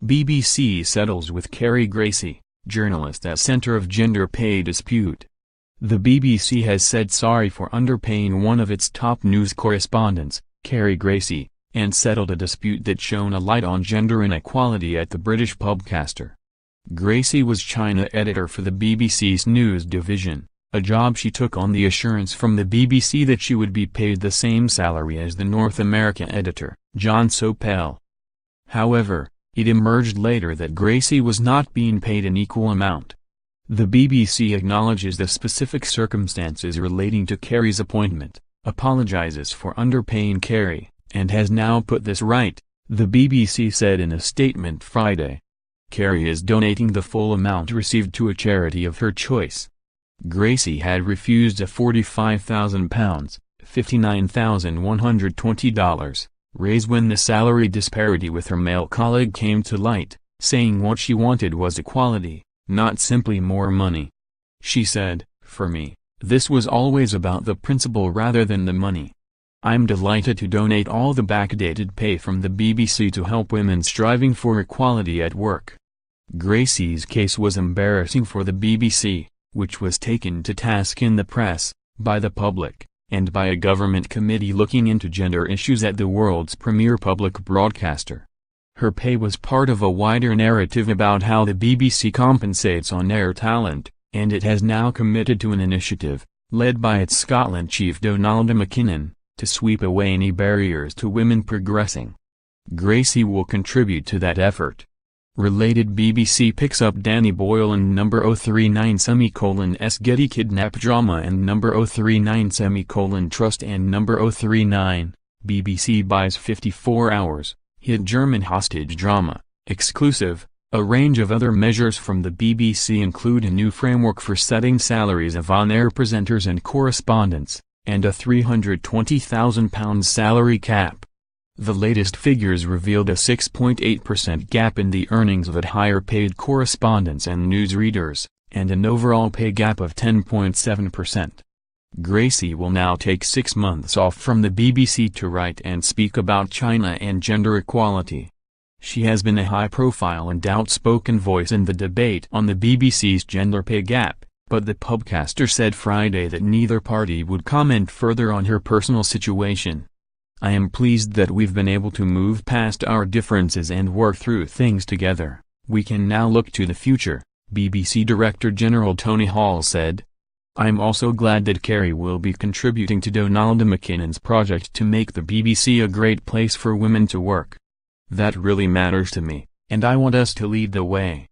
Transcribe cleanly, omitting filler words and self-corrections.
BBC settles with Carrie Gracie, journalist at center of gender pay dispute. The BBC has said sorry for underpaying one of its top news correspondents, Carrie Gracie, and settled a dispute that shone a light on gender inequality at the British pubcaster. Gracie was China editor for the BBC's news division, a job she took on the assurance from the BBC that she would be paid the same salary as the North America editor, Jon Sopel. However, it emerged later that Gracie was not being paid an equal amount. The BBC acknowledges the specific circumstances relating to Carrie's appointment, apologizes for underpaying Carrie, and has now put this right, the BBC said in a statement Friday. Carrie is donating the full amount received to a charity of her choice. Gracie had refused a £45,000, $59,120, raise when the salary disparity with her male colleague came to light, saying what she wanted was equality, not simply more money. She said, "For me, this was always about the principle rather than the money. I'm delighted to donate all the backdated pay from the BBC to help women striving for equality at work." Gracie's case was embarrassing for the BBC, which was taken to task in the press, by the public, and by a government committee looking into gender issues at the world's premier public broadcaster. Her pay was part of a wider narrative about how the BBC compensates on-air talent, and it has now committed to an initiative, led by its Scotland chief Donalda McKinnon, to sweep away any barriers to women progressing. Gracie will contribute to that effort. Related BBC picks up Danny Boyle and number 039's Getty kidnap drama and number 039 Trust and number 039, BBC buys 54 hours. Hit German hostage drama, exclusive. A range of other measures from the BBC include a new framework for setting salaries of on-air presenters and correspondents, and a £320,000 salary cap. The latest figures revealed a 6.8% gap in the earnings of higher-paid correspondents and newsreaders, and an overall pay gap of 10.7%. Gracie will now take 6 months off from the BBC to write and speak about China and gender equality. She has been a high-profile and outspoken voice in the debate on the BBC's gender pay gap, but the pubcaster said Friday that neither party would comment further on her personal situation. "I am pleased that we've been able to move past our differences and work through things together. We can now look to the future," BBC Director General Tony Hall said. "I'm also glad that Carrie will be contributing to Donalda McKinnon's project to make the BBC a great place for women to work. That really matters to me, and I want us to lead the way."